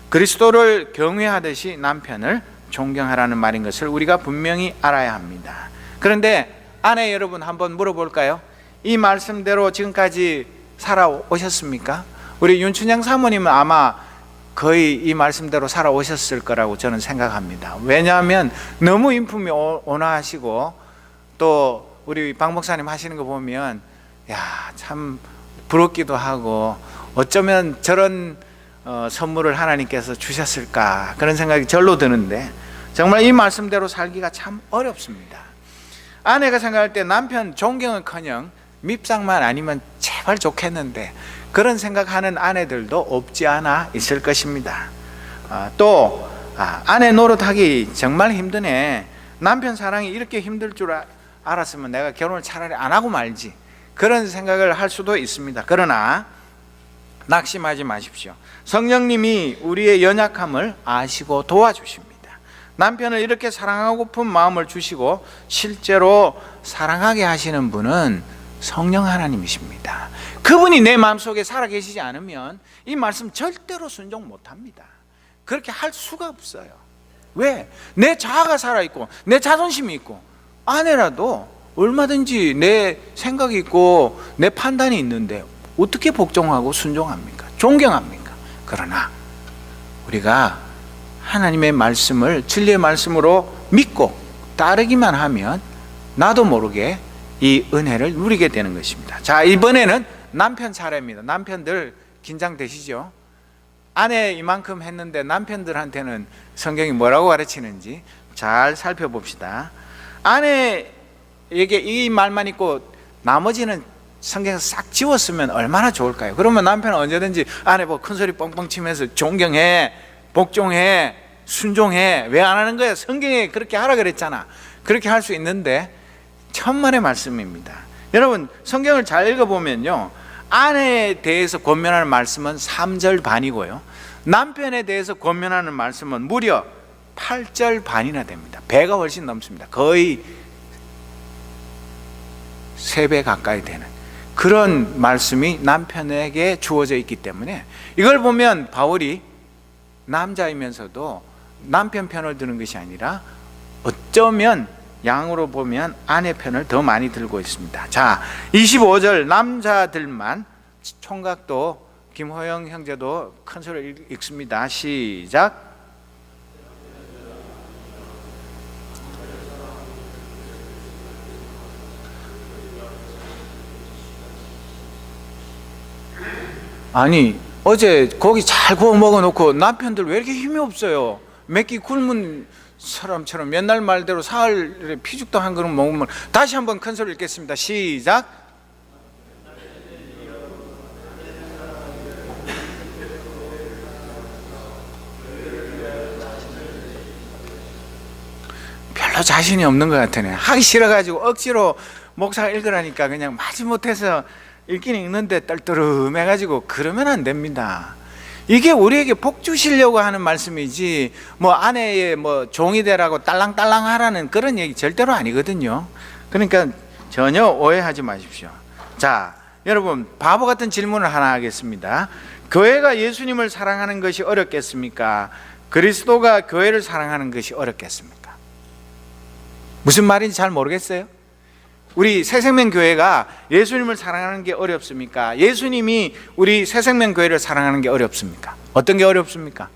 그리스도를 경외하듯이 남편을 존경하라는 말인 것을 우리가 분명히 알아야 합니다. 그런데 아내 여러분, 한번 물어볼까요? 이 말씀대로 지금까지 살아오셨습니까? 우리 윤춘영 사모님은 아마 거의 이 말씀대로 살아오셨을 거라고 저는 생각합니다. 왜냐하면 너무 인품이 온화하시고 또 우리 박 목사님 하시는 거 보면 참 부럽기도 하고, 어쩌면 저런 선물을 하나님께서 주셨을까, 그런 생각이 절로 드는데 정말 이 말씀대로 살기가 참 어렵습니다. 아내가 생각할 때 남편 존경은커녕 밉상만 아니면 제발 좋겠는데, 그런 생각하는 아내들도 없지 않아 있을 것입니다. 또 아내 노릇하기 정말 힘드네, 남편 사랑이 이렇게 힘들 줄 알았으면 내가 결혼을 차라리 안 하고 말지, 그런 생각을 할 수도 있습니다. 그러나 낙심하지 마십시오. 성령님이 우리의 연약함을 아시고 도와주십니다. 남편을 이렇게 사랑하고픈 마음을 주시고 실제로 사랑하게 하시는 분은 성령 하나님이십니다. 그분이 내 마음속에 살아계시지 않으면 이 말씀 절대로 순종 못합니다. 그렇게 할 수가 없어요. 왜? 내 자아가 살아있고 내 자존심이 있고, 아내라도 얼마든지 내 생각이 있고 내 판단이 있는데 어떻게 복종하고 순종합니까? 존경합니까? 그러나 우리가 하나님의 말씀을 진리의 말씀으로 믿고 따르기만 하면 나도 모르게 이 은혜를 누리게 되는 것입니다. 자, 이번에는 남편 차례입니다. 남편들 긴장되시죠? 아내 이만큼 했는데 남편들한테는 성경이 뭐라고 가르치는지 잘 살펴봅시다. 아내에게 이 말만 있고 나머지는 성경에서 싹 지웠으면 얼마나 좋을까요? 그러면 남편은 언제든지 아내 뭐 큰소리 뻥뻥 치면서 존경해, 복종해, 순종해. 왜 안 하는 거야? 성경에 그렇게 하라 그랬잖아. 그렇게 할 수 있는데 천만의 말씀입니다. 여러분, 성경을 잘 읽어보면요, 아내에 대해서 권면하는 말씀은 3절 반이고요, 남편에 대해서 권면하는 말씀은 무려 8절 반이나 됩니다. 배가 훨씬 넘습니다. 거의 3배 가까이 되는 그런 말씀이 남편에게 주어져 있기 때문에, 이걸 보면 바울이 남자이면서도 남편 편을 드는 것이 아니라 어쩌면 양으로 보면 아내 편을 더 많이 들고 있습니다. 자, 25절 남자들만, 총각도 김호영 형제도 큰 소리를 읽습니다. 시작. 아니, 어제 고기 잘 구워 먹어놓고 남편들 왜 이렇게 힘이 없어요? 몇 끼 굶은 사람처럼 옛날 말대로 사흘에 피죽도 한 그릇 먹으면. 다시 한번 큰 소리 읽겠습니다. 시작. 별로 자신이 없는 것 같으네. 하기 싫어가지고 억지로 목사가 읽으라니까 그냥 마지못해서 읽긴 읽는데 떨떠름해가지고 그러면 안 됩니다. 이게 우리에게 복 주시려고 하는 말씀이지 뭐 아내의 뭐 종이 되라고 딸랑딸랑 하라는 그런 얘기 절대로 아니거든요. 그러니까 전혀 오해하지 마십시오. 자, 여러분, 바보 같은 질문을 하나 하겠습니다. 교회가 예수님을 사랑하는 것이 어렵겠습니까? 그리스도가 교회를 사랑하는 것이 어렵겠습니까? 무슨 말인지 잘 모르겠어요? 우리 새생명교회가 예수님을 사랑하는 게 어렵습니까? 예수님이 우리 새생명교회를 사랑하는 게 어렵습니까? 어떤 게 어렵습니까?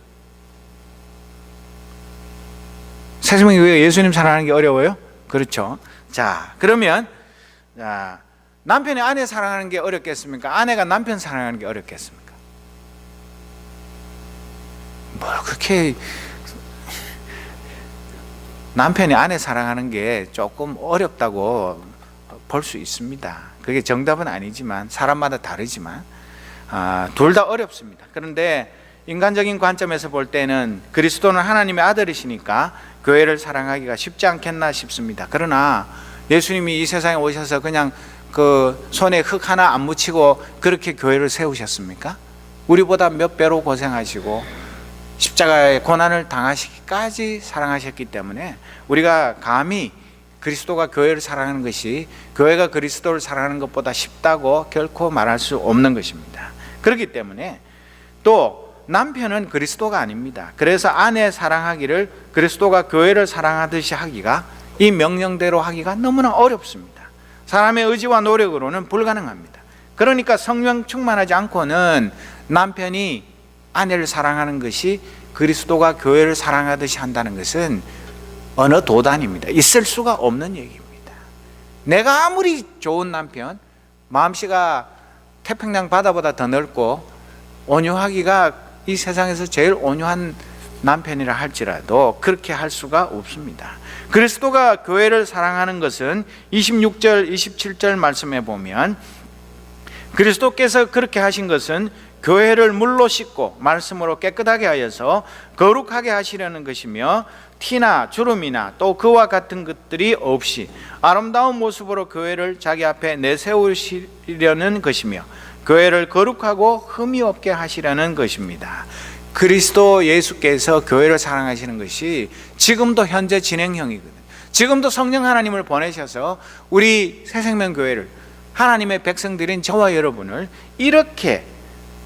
새생명교회가 예수님 사랑하는 게 어려워요? 그렇죠. 자, 그러면 남편이 아내 사랑하는 게 어렵겠습니까? 아내가 남편 사랑하는 게 어렵겠습니까? 뭘 그렇게, 남편이 아내 사랑하는 게 조금 어렵다고 볼 수 있습니다. 그게 정답은 아니지만, 사람마다 다르지만 둘 다 어렵습니다. 그런데 인간적인 관점에서 볼 때는 그리스도는 하나님의 아들이시니까 교회를 사랑하기가 쉽지 않겠나 싶습니다. 그러나 예수님이 이 세상에 오셔서 그냥 그 손에 흙 하나 안 묻히고 그렇게 교회를 세우셨습니까? 우리보다 몇 배로 고생하시고 십자가의 고난을 당하시기까지 사랑하셨기 때문에 우리가 감히 그리스도가 교회를 사랑하는 것이 교회가 그리스도를 사랑하는 것보다 쉽다고 결코 말할 수 없는 것입니다. 그렇기 때문에 또 남편은 그리스도가 아닙니다. 그래서 아내 사랑하기를 그리스도가 교회를 사랑하듯이 하기가, 이 명령대로 하기가 너무나 어렵습니다. 사람의 의지와 노력으로는 불가능합니다. 그러니까 성령 충만하지 않고는 남편이 아내를 사랑하는 것이 그리스도가 교회를 사랑하듯이 한다는 것은 어느 도단입니다. 있을 수가 없는 얘기입니다. 내가 아무리 좋은 남편, 마음씨가 태평양 바다보다 더 넓고 온유하기가 이 세상에서 제일 온유한 남편이라 할지라도 그렇게 할 수가 없습니다. 그리스도가 교회를 사랑하는 것은 26절, 27절 말씀에 보면 그리스도께서 그렇게 하신 것은 교회를 물로 씻고 말씀으로 깨끗하게 하여서 거룩하게 하시려는 것이며, 티나 주름이나 또 그와 같은 것들이 없이 아름다운 모습으로 교회를 자기 앞에 내세우시려는 것이며, 교회를 거룩하고 흠이 없게 하시려는 것입니다. 그리스도 예수께서 교회를 사랑하시는 것이 지금도 현재 진행형이거든요. 지금도 성령 하나님을 보내셔서 우리 새생명교회를, 하나님의 백성들인 저와 여러분을 이렇게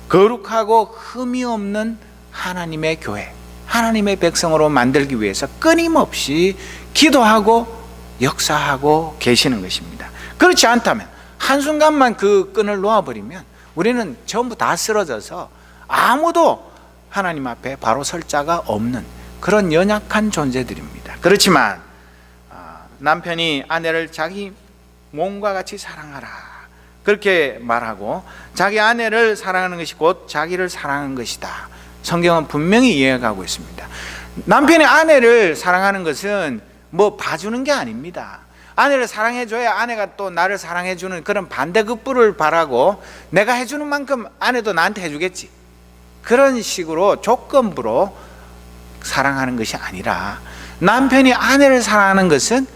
거룩하고 흠이 없는 하나님의 교회, 하나님의 백성으로 만들기 위해서 끊임없이 기도하고 역사하고 계시는 것입니다. 그렇지 않다면, 한순간만 그 끈을 놓아버리면 우리는 전부 다 쓰러져서 아무도 하나님 앞에 바로 설 자가 없는 그런 연약한 존재들입니다. 그렇지만 남편이 아내를 자기 몸과 같이 사랑하라 그렇게 말하고, 자기 아내를 사랑하는 것이 곧 자기를 사랑하는 것이다. 성경은 분명히 이해가고 있습니다. 남편이 아내를 사랑하는 것은 뭐 봐주는 게 아닙니다. 아내를 사랑해줘야 아내가 또 나를 사랑해주는 그런 반대급부를 바라고, 내가 해주는 만큼 아내도 나한테 해주겠지, 그런 식으로 조건부로 사랑하는 것이 아니라, 남편이 아내를 사랑하는 것은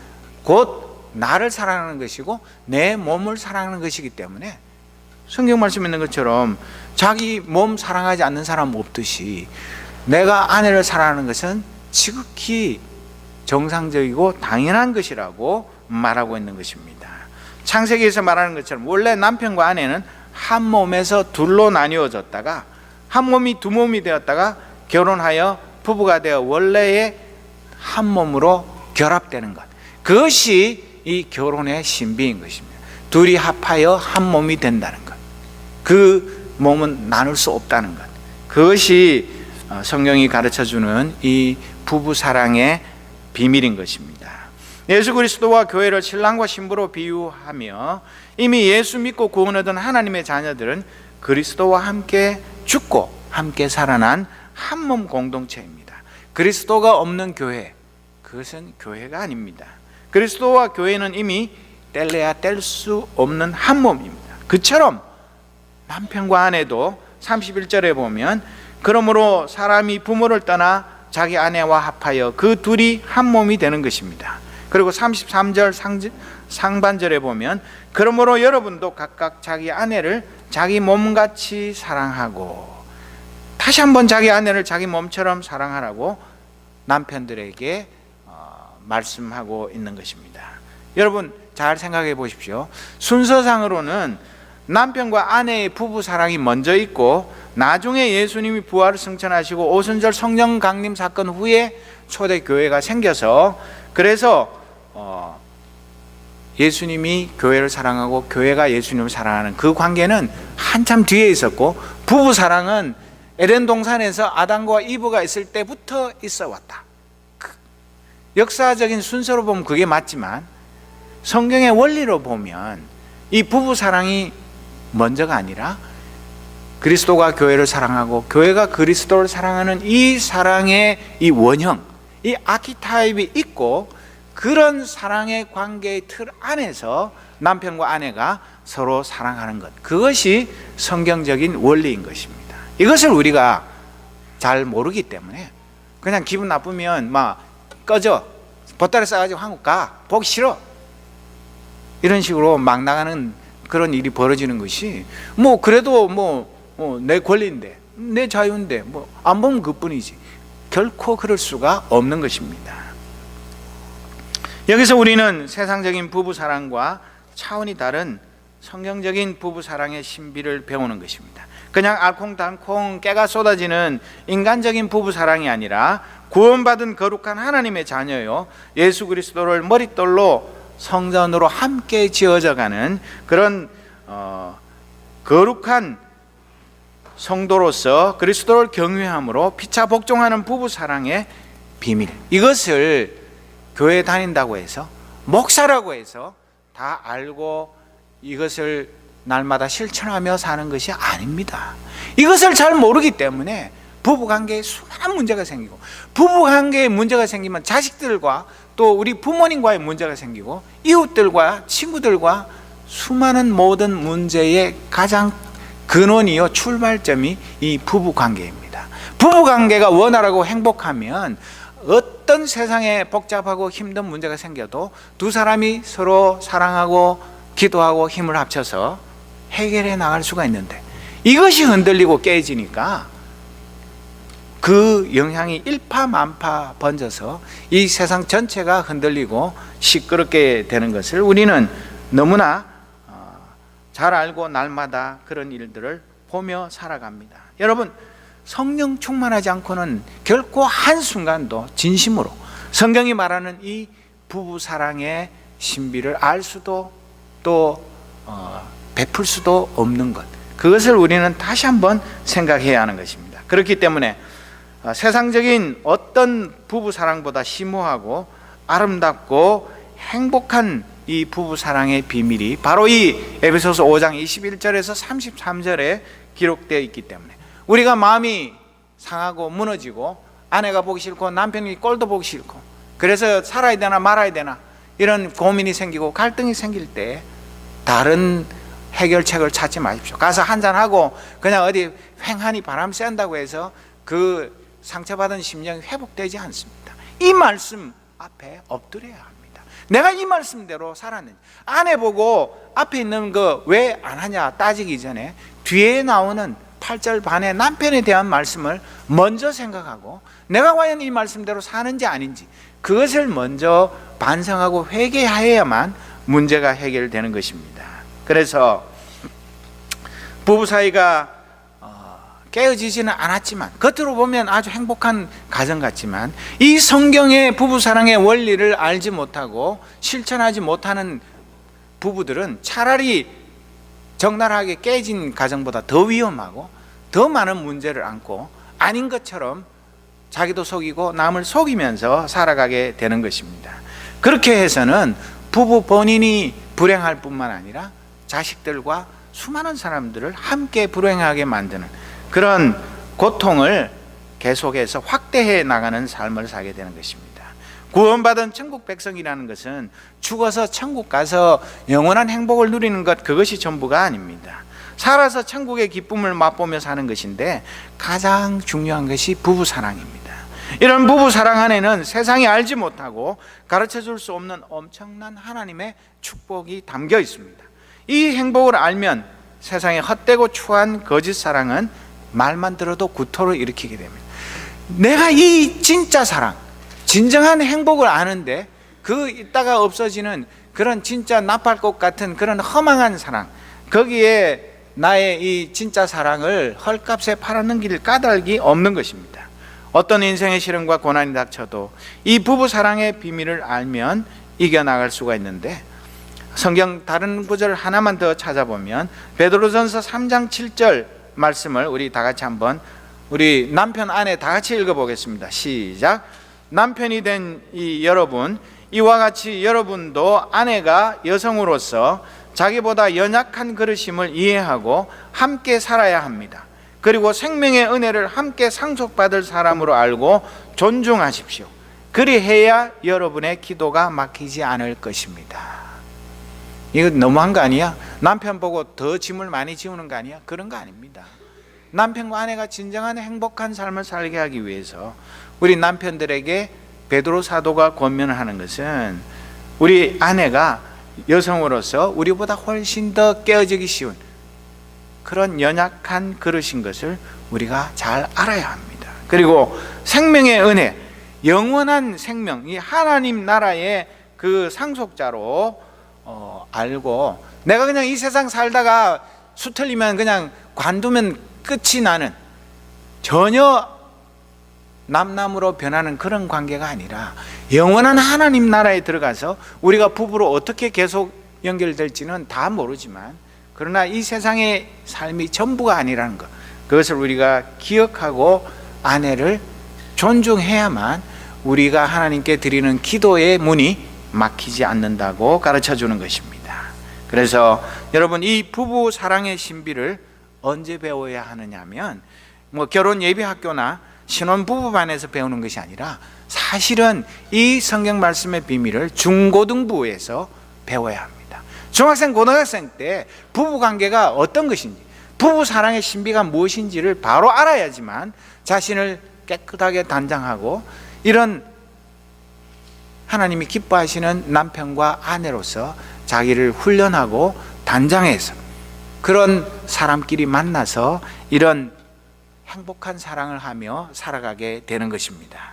곧 나를 사랑하는 것이고 내 몸을 사랑하는 것이기 때문에, 성경 말씀에 있는 것처럼 자기 몸 사랑하지 않는 사람 없듯이 내가 아내를 사랑하는 것은 지극히 정상적이고 당연한 것이라고 말하고 있는 것입니다. 창세기에서 말하는 것처럼 원래 남편과 아내는 한 몸에서 둘로 나뉘어졌다가 한 몸이 두 몸이 되었다가 결혼하여 부부가 되어 원래의 한 몸으로 결합되는 것, 그것이 이 결혼의 신비인 것입니다. 둘이 합하여 한 몸이 된다는 것, 그 몸은 나눌 수 없다는 것, 그것이 성경이 가르쳐주는 이 부부 사랑의 비밀인 것입니다. 예수 그리스도와 교회를 신랑과 신부로 비유하며, 이미 예수 믿고 구원 얻은 하나님의 자녀들은 그리스도와 함께 죽고 함께 살아난 한 몸 공동체입니다. 그리스도가 없는 교회, 그것은 교회가 아닙니다. 그리스도와 교회는 이미 뗄래야 뗄 수 없는 한 몸입니다. 그처럼 남편과 아내도 31절에 보면, 그러므로 사람이 부모를 떠나 자기 아내와 합하여 그 둘이 한 몸이 되는 것입니다. 그리고 33절 상반절에 보면, 그러므로 여러분도 각각 자기 아내를 자기 몸같이 사랑하고, 다시 한번 자기 아내를 자기 몸처럼 사랑하라고 남편들에게 말씀하고 있는 것입니다. 여러분 잘 생각해 보십시오. 순서상으로는 남편과 아내의 부부 사랑이 먼저 있고, 나중에 예수님이 부활을 승천하시고 오순절 성령 강림 사건 후에 초대교회가 생겨서, 그래서 예수님이 교회를 사랑하고 교회가 예수님을 사랑하는 그 관계는 한참 뒤에 있었고, 부부 사랑은 에덴 동산에서 아담과 이브가 있을 때부터 있어 왔다. 역사적인 순서로 보면 그게 맞지만, 성경의 원리로 보면 이 부부 사랑이 먼저가 아니라 그리스도가 교회를 사랑하고 교회가 그리스도를 사랑하는 이 사랑의 이 원형, 이 아키타입이 있고, 그런 사랑의 관계의 틀 안에서 남편과 아내가 서로 사랑하는 것, 그것이 성경적인 원리인 것입니다. 이것을 우리가 잘 모르기 때문에 그냥 기분 나쁘면 막 꺼져, 보따리 싸가지고 한국 가, 보기 싫어, 이런 식으로 막 나가는 그런 일이 벌어지는 것이, 뭐 그래도 내 권리인데, 내 자유인데 뭐 안 보면 그뿐이지, 결코 그럴 수가 없는 것입니다. 여기서 우리는 세상적인 부부 사랑과 차원이 다른 성경적인 부부 사랑의 신비를 배우는 것입니다. 그냥 알콩달콩 깨가 쏟아지는 인간적인 부부 사랑이 아니라 구원받은 거룩한 하나님의 자녀요, 예수 그리스도를 머릿돌로 성전으로 함께 지어져가는 그런 거룩한 성도로서 그리스도를 경외함으로 피차 복종하는 부부 사랑의 비밀, 이것을 교회 다닌다고 해서, 목사라고 해서 다 알고 이것을 날마다 실천하며 사는 것이 아닙니다. 이것을 잘 모르기 때문에 부부관계에 수많은 문제가 생기고, 부부관계에 문제가 생기면 자식들과 또 우리 부모님과의 문제가 생기고, 이웃들과 친구들과 수많은 모든 문제의 가장 근원이요 출발점이 이 부부관계입니다. 부부관계가 원활하고 행복하면 어떤 세상에 복잡하고 힘든 문제가 생겨도 두 사람이 서로 사랑하고 기도하고 힘을 합쳐서 해결해 나갈 수가 있는데, 이것이 흔들리고 깨지니까 그 영향이 일파만파 번져서 이 세상 전체가 흔들리고 시끄럽게 되는 것을 우리는 너무나 잘 알고 날마다 그런 일들을 보며 살아갑니다. 여러분, 성령 충만하지 않고는 결코 한순간도 진심으로 성경이 말하는 이 부부 사랑의 신비를 알 수도 또 베풀 수도 없는 것, 그것을 우리는 다시 한번 생각해야 하는 것입니다. 그렇기 때문에 세상적인 어떤 부부 사랑보다 심오하고 아름답고 행복한 이 부부 사랑의 비밀이 바로 이 에베소서 5장 21절에서 33절에 기록되어 있기 때문에, 우리가 마음이 상하고 무너지고 아내가 보기 싫고 남편이 꼴도 보기 싫고 그래서 살아야 되나 말아야 되나 이런 고민이 생기고 갈등이 생길 때 다른 해결책을 찾지 마십시오. 가서 한잔하고 그냥 어디 횡하니 바람 쐰다고 해서 그 상처받은 심령이 회복되지 않습니다. 이 말씀 앞에 엎드려야 합니다. 내가 이 말씀대로 살았는지, 아내 보고 앞에 있는 거 왜 안 하냐 따지기 전에 뒤에 나오는 8절 반의 남편에 대한 말씀을 먼저 생각하고 내가 과연 이 말씀대로 사는지 아닌지 그것을 먼저 반성하고 회개해야만 문제가 해결되는 것입니다. 그래서 부부 사이가 깨어지지는 않았지만, 겉으로 보면 아주 행복한 가정 같지만, 이 성경의 부부 사랑의 원리를 알지 못하고 실천하지 못하는 부부들은 차라리 적나라하게 깨진 가정보다 더 위험하고 더 많은 문제를 안고 아닌 것처럼 자기도 속이고 남을 속이면서 살아가게 되는 것입니다. 그렇게 해서는 부부 본인이 불행할 뿐만 아니라 자식들과 수많은 사람들을 함께 불행하게 만드는 그런 고통을 계속해서 확대해 나가는 삶을 살게 되는 것입니다. 구원받은 천국 백성이라는 것은 죽어서 천국 가서 영원한 행복을 누리는 것, 그것이 전부가 아닙니다. 살아서 천국의 기쁨을 맛보며 사는 것인데 가장 중요한 것이 부부 사랑입니다. 이런 부부 사랑 안에는 세상이 알지 못하고 가르쳐 줄 수 없는 엄청난 하나님의 축복이 담겨 있습니다. 이 행복을 알면 세상의 헛되고 추한 거짓 사랑은 말만 들어도 구토를 일으키게 됩니다. 내가 이 진짜 사랑, 진정한 행복을 아는데 그 있다가 없어지는 그런 진짜 나팔꽃 같은 그런 허망한 사랑, 거기에 나의 이 진짜 사랑을 헐값에 팔아넘길 까닭이 없는 것입니다. 어떤 인생의 시련과 고난이 닥쳐도 이 부부 사랑의 비밀을 알면 이겨나갈 수가 있는데, 성경 다른 구절 하나만 더 찾아보면 베드로전서 3장 7절 말씀을 우리 다 같이 한번, 우리 남편 아내 다 같이 읽어보겠습니다. 시작. 남편이 된 이 여러분, 이와 같이 여러분도 아내가 여성으로서 자기보다 연약한 그릇임을 이해하고 함께 살아야 합니다. 그리고 생명의 은혜를 함께 상속받을 사람으로 알고 존중하십시오. 그리해야 여러분의 기도가 막히지 않을 것입니다. 이거 너무한 거 아니야? 남편 보고 더 짐을 많이 지우는 거 아니야? 그런 거 아닙니다. 남편과 아내가 진정한 행복한 삶을 살게 하기 위해서 우리 남편들에게 베드로 사도가 권면하는 것은, 우리 아내가 여성으로서 우리보다 훨씬 더 깨어지기 쉬운 그런 연약한 그릇인 것을 우리가 잘 알아야 합니다. 그리고 생명의 은혜, 영원한 생명, 이 하나님 나라의 그 상속자로 알고, 내가 그냥 이 세상 살다가 수틀리면 그냥 관두면 끝이 나는, 전혀 남남으로 변하는 그런 관계가 아니라 영원한 하나님 나라에 들어가서 우리가 부부로 어떻게 계속 연결될지는 다 모르지만, 그러나 이 세상의 삶이 전부가 아니라는 것, 그것을 우리가 기억하고 아내를 존중해야만 우리가 하나님께 드리는 기도의 문이 막히지 않는다고 가르쳐 주는 것입니다. 그래서 여러분, 이 부부 사랑의 신비를 언제 배워야 하느냐면, 결혼 예비 학교나 신혼 부부반에서 배우는 것이 아니라 사실은 이 성경 말씀의 비밀을 중고등부에서 배워야 합니다. 중학생, 고등학생 때 부부 관계가 어떤 것인지, 부부 사랑의 신비가 무엇인지를 바로 알아야지만 자신을 깨끗하게 단장하고 이런 하나님이 기뻐하시는 남편과 아내로서 자기를 훈련하고 단장해서 그런 사람끼리 만나서 이런 행복한 사랑을 하며 살아가게 되는 것입니다.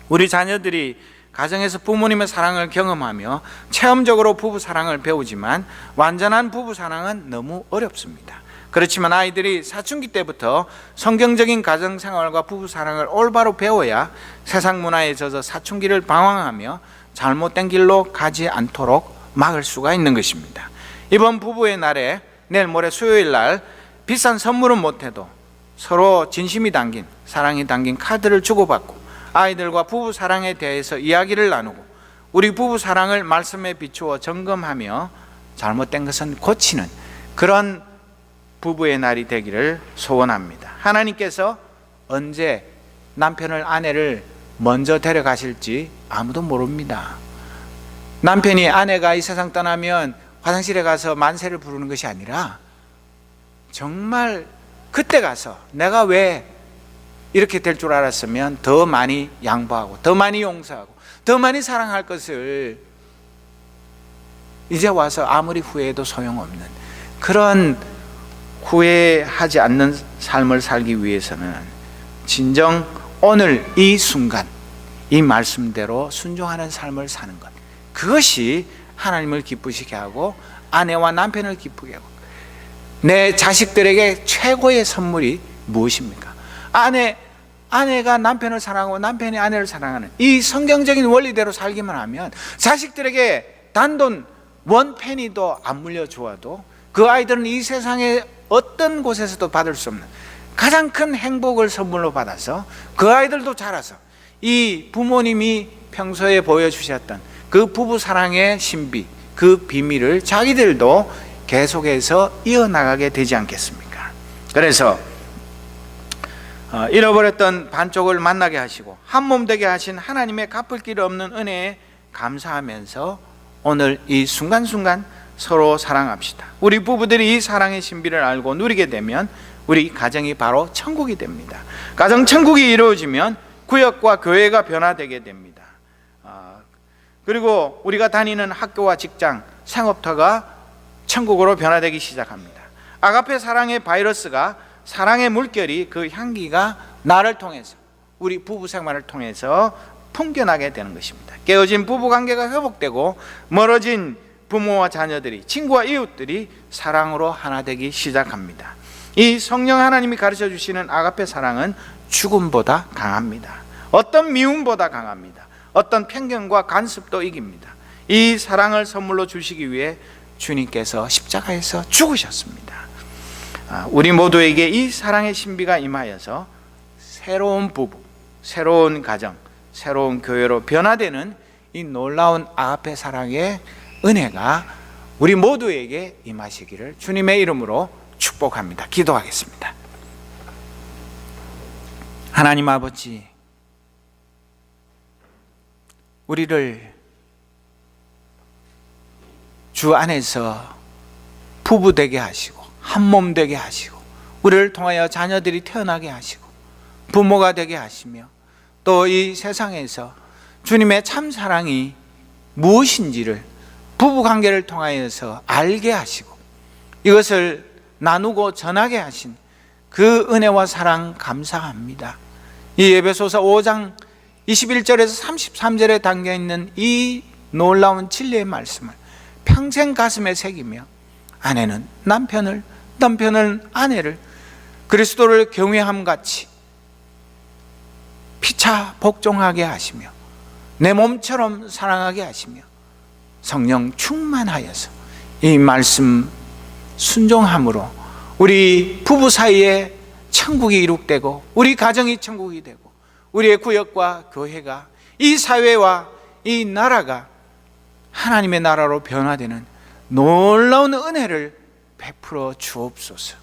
우리 자녀들이 가정에서 부모님의 사랑을 경험하며 체험적으로 부부 사랑을 배우지만 완전한 부부 사랑은 너무 어렵습니다. 그렇지만 아이들이 사춘기 때부터 성경적인 가정 생활과 부부 사랑을 올바로 배워야 세상 문화에 젖어 사춘기를 방황하며 잘못된 길로 가지 않도록 막을 수가 있는 것입니다. 이번 부부의 날에 내일 모레 수요일 날 비싼 선물은 못해도 서로 진심이 담긴, 사랑이 담긴 카드를 주고받고 아이들과 부부 사랑에 대해서 이야기를 나누고 우리 부부 사랑을 말씀에 비추어 점검하며 잘못된 것은 고치는 그런 부부의 날이 되기를 소원합니다. 하나님께서 언제 남편을, 아내를 먼저 데려가실지 아무도 모릅니다. 남편이 아내가 이 세상 떠나면 화장실에 가서 만세를 부르는 것이 아니라 정말 그때 가서 내가 왜 이렇게 될 줄 알았으면 더 많이 양보하고 더 많이 용서하고 더 많이 사랑할 것을 이제 와서 아무리 후회해도 소용없는 그런 후회하지 않는 삶을 살기 위해서는 진정 오늘 이 순간 이 말씀대로 순종하는 삶을 사는 것, 그것이 하나님을 기쁘시게 하고 아내와 남편을 기쁘게 하고, 내 자식들에게 최고의 선물이 무엇입니까? 아내가 남편을 사랑하고 남편이 아내를 사랑하는 이 성경적인 원리대로 살기만 하면 자식들에게 단돈 원 페니도 안 물려주어도 그 아이들은 이 세상의 어떤 곳에서도 받을 수 없는 가장 큰 행복을 선물로 받아서 그 아이들도 자라서 이 부모님이 평소에 보여주셨던 그 부부 사랑의 신비, 그 비밀을 자기들도 계속해서 이어나가게 되지 않겠습니까? 그래서 잃어버렸던 반쪽을 만나게 하시고 한 몸 되게 하신 하나님의 갚을 길 없는 은혜에 감사하면서 오늘 이 순간순간 서로 사랑합시다. 우리 부부들이 이 사랑의 신비를 알고 누리게 되면 우리 가정이 바로 천국이 됩니다. 가정 천국이 이루어지면 구역과 교회가 변화되게 됩니다. 그리고 우리가 다니는 학교와 직장, 상업터가 천국으로 변화되기 시작합니다. 아가페 사랑의 바이러스가, 사랑의 물결이, 그 향기가 나를 통해서, 우리 부부 생활을 통해서 풍겨나게 되는 것입니다. 깨어진 부부 관계가 회복되고 멀어진 부모와 자녀들이, 친구와 이웃들이 사랑으로 하나 되기 시작합니다. 이 성령 하나님이 가르쳐 주시는 아가페 사랑은 죽음보다 강합니다. 어떤 미움보다 강합니다. 어떤 편견과 간섭도 이깁니다. 이 사랑을 선물로 주시기 위해 주님께서 십자가에서 죽으셨습니다. 우리 모두에게 이 사랑의 신비가 임하여서 새로운 부부, 새로운 가정, 새로운 교회로 변화되는 이 놀라운 아가페 사랑의 은혜가 우리 모두에게 임하시기를 주님의 이름으로 축복합니다. 기도하겠습니다. 하나님 아버지, 우리를 주 안에서 부부 되게 하시고 한 몸 되게 하시고 우리를 통하여 자녀들이 태어나게 하시고 부모가 되게 하시며 또 이 세상에서 주님의 참 사랑이 무엇인지를 부부관계를 통하여서 알게 하시고 이것을 나누고 전하게 하신 그 은혜와 사랑 감사합니다. 이 에베소서 5장 21절에서 33절에 담겨있는 이 놀라운 진리의 말씀을 평생 가슴에 새기며 아내는 남편을, 남편은 아내를 그리스도를 경외함같이 피차 복종하게 하시며 내 몸처럼 사랑하게 하시며 성령 충만하여서 이 말씀 순종함으로 우리 부부 사이에 천국이 이룩되고 우리 가정이 천국이 되고 우리의 구역과 교회가 이 사회와 이 나라가 하나님의 나라로 변화되는 놀라운 은혜를 베풀어 주옵소서.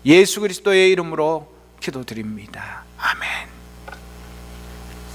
예수 그리스도의 이름으로 기도드립니다. 아멘.